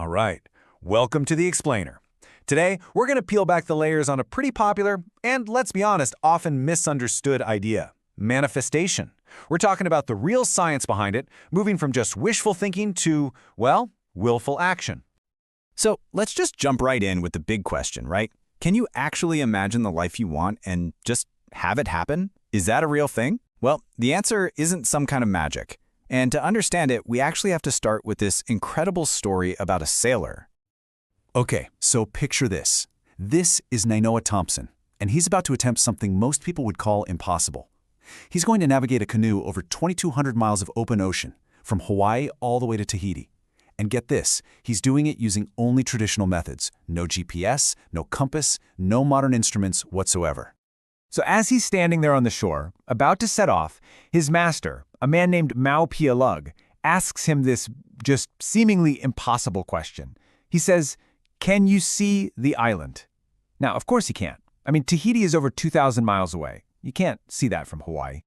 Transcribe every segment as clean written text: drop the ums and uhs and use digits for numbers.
All right, welcome to The Explainer. Today, we're going to peel back the layers on a pretty popular and, let's be honest, often misunderstood idea: manifestation. We're talking about the real science behind it, moving from just wishful thinking to, well, willful action. So let's just jump right in with the big question, right? Can you actually imagine the life you want and just have it happen? Is that a real thing? Well, the answer isn't some kind of magic. And to understand it, we actually have to start with this incredible story about a sailor. Okay, so picture this. This is Nainoa Thompson, and he's about to attempt something most people would call impossible. He's going to navigate a canoe over 2,200 miles of open ocean, from Hawaii all the way to Tahiti. And get this, he's doing it using only traditional methods. No GPS, no compass, no modern instruments whatsoever. So as he's standing there on the shore, about to set off, his master, a man named Mau Pia Lug, asks him this just seemingly impossible question. He says, "Can you see the island?" Now, of course he can't. I mean, Tahiti is over 2,000 miles away. You can't see that from Hawaii.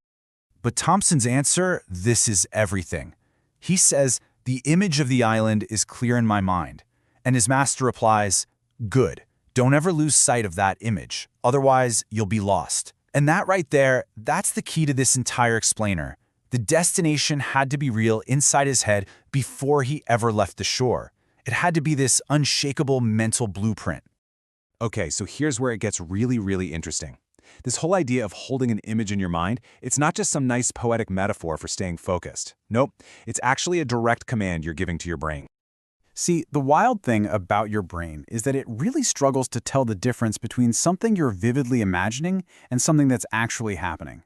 But Thompson's answer, this is everything. He says, "The image of the island is clear in my mind." And his master replies, "Good. Don't ever lose sight of that image. Otherwise, you'll be lost." And that right there, that's the key to this entire explainer. The destination had to be real inside his head before he ever left the shore. It had to be this unshakable mental blueprint. Okay, so here's where it gets really interesting. This whole idea of holding an image in your mind, it's not just some nice poetic metaphor for staying focused. Nope, it's actually a direct command you're giving to your brain. See, the wild thing about your brain is that it really struggles to tell the difference between something you're vividly imagining and something that's actually happening.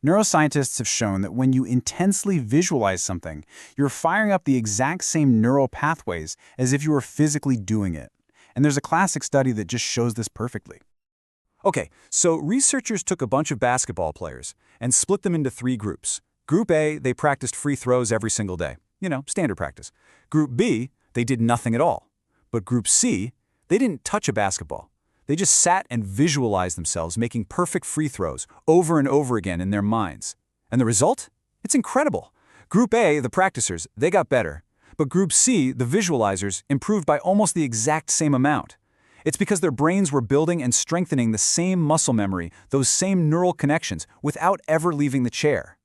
Neuroscientists have shown that when you intensely visualize something, you're firing up the exact same neural pathways as if you were physically doing it. And there's a classic study that just shows this perfectly. Okay, so researchers took a bunch of basketball players and split them into 3 groups. Group A, they practiced free throws every single day. Standard practice. Group B, they did nothing at all. But Group C, they didn't touch a basketball. They just sat and visualized themselves making perfect free throws over and over again in their minds. And the result? It's incredible. Group A, the practicers, they got better. But Group C, the visualizers, improved by almost the exact same amount. It's because their brains were building and strengthening the same muscle memory, those same neural connections, without ever leaving the chair.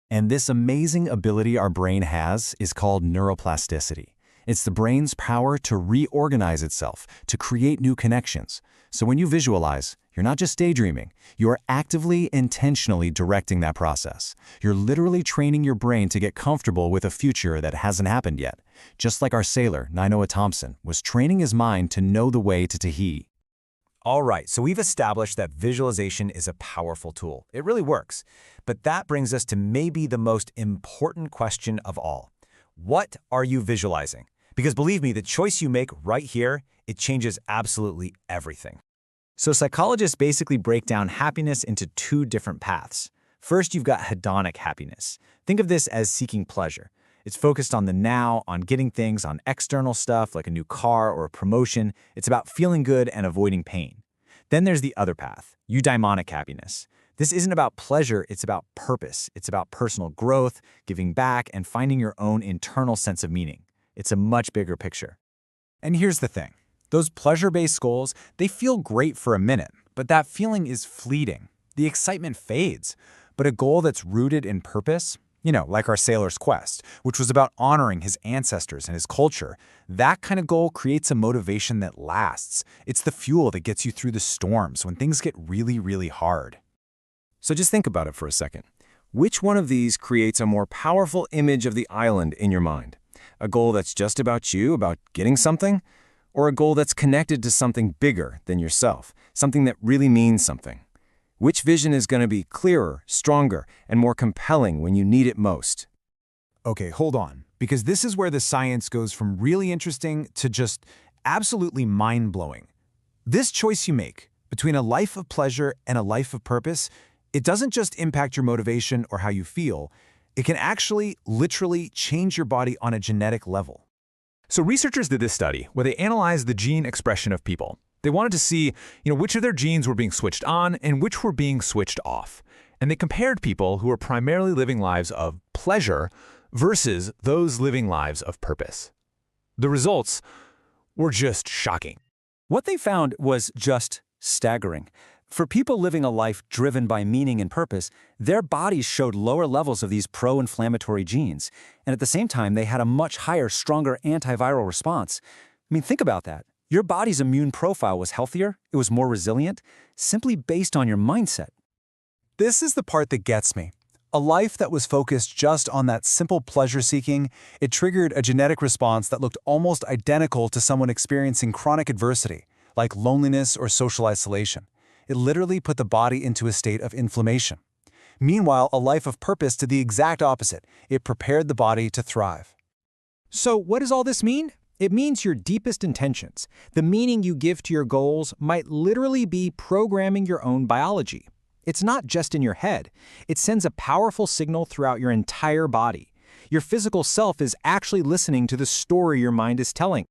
And this amazing ability our brain has is called neuroplasticity. It's the brain's power to reorganize itself, to create new connections. So when you visualize, you're not just daydreaming, you're actively, intentionally directing that process. You're literally training your brain to get comfortable with a future that hasn't happened yet, just like our sailor, Nainoa Thompson, was training his mind to know the way to Tahiti. All right, so we've established that visualization is a powerful tool. It really works. But that brings us to maybe the most important question of all. What are you visualizing? Because believe me, the choice you make right here, it changes absolutely everything. So psychologists basically break down happiness into 2 different paths. First, you've got hedonic happiness. Think of this as seeking pleasure. It's focused on the now, on getting things, on external stuff like a new car or a promotion. It's about feeling good and avoiding pain. Then there's the other path, eudaimonic happiness. This isn't about pleasure, it's about purpose. It's about personal growth, giving back, and finding your own internal sense of meaning. It's a much bigger picture. And here's the thing. Those pleasure-based goals, they feel great for a minute, but that feeling is fleeting. The excitement fades. But a goal that's rooted in purpose, like our sailor's quest, which was about honoring his ancestors and his culture, that kind of goal creates a motivation that lasts. It's the fuel that gets you through the storms when things get really hard. So just think about it for a second. Which one of these creates a more powerful image of the island in your mind? A goal that's just about you, about getting something? Or a goal that's connected to something bigger than yourself, something that really means something? Which vision is going to be clearer, stronger, and more compelling when you need it most? Okay, hold on, because this is where the science goes from really interesting to just absolutely mind-blowing. This choice you make between a life of pleasure and a life of purpose, it doesn't just impact your motivation or how you feel. It can actually, literally change your body on a genetic level. So researchers did this study where they analyzed the gene expression of people. They wanted to see, which of their genes were being switched on and which were being switched off. And they compared people who were primarily living lives of pleasure versus those living lives of purpose. The results, were just shocking. What they found was just staggering. For people living a life driven by meaning and purpose, their bodies showed lower levels of these pro-inflammatory genes, and at the same time, they had a much higher, stronger antiviral response. I mean, think about that. Your body's immune profile was healthier, it was more resilient, simply based on your mindset. This is the part that gets me. A life that was focused just on that simple pleasure-seeking, it triggered a genetic response that looked almost identical to someone experiencing chronic adversity, like loneliness or social isolation. It literally put the body into a state of inflammation. Meanwhile, a life of purpose did the exact opposite. It prepared the body to thrive. So what does all this mean? It means your deepest intentions, the meaning you give to your goals, might literally be programming your own biology. It's not just in your head. It sends a powerful signal throughout your entire body. Your physical self is actually listening to the story your mind is telling.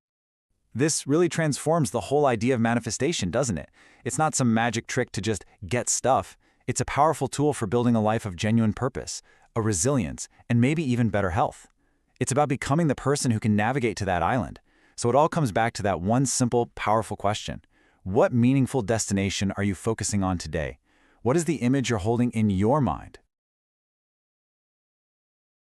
This really transforms the whole idea of manifestation, doesn't it? It's not some magic trick to just get stuff. It's a powerful tool for building a life of genuine purpose, a resilience, and maybe even better health. It's about becoming the person who can navigate to that island. So it all comes back to that one simple, powerful question. What meaningful destination are you focusing on today? What is the image you're holding in your mind?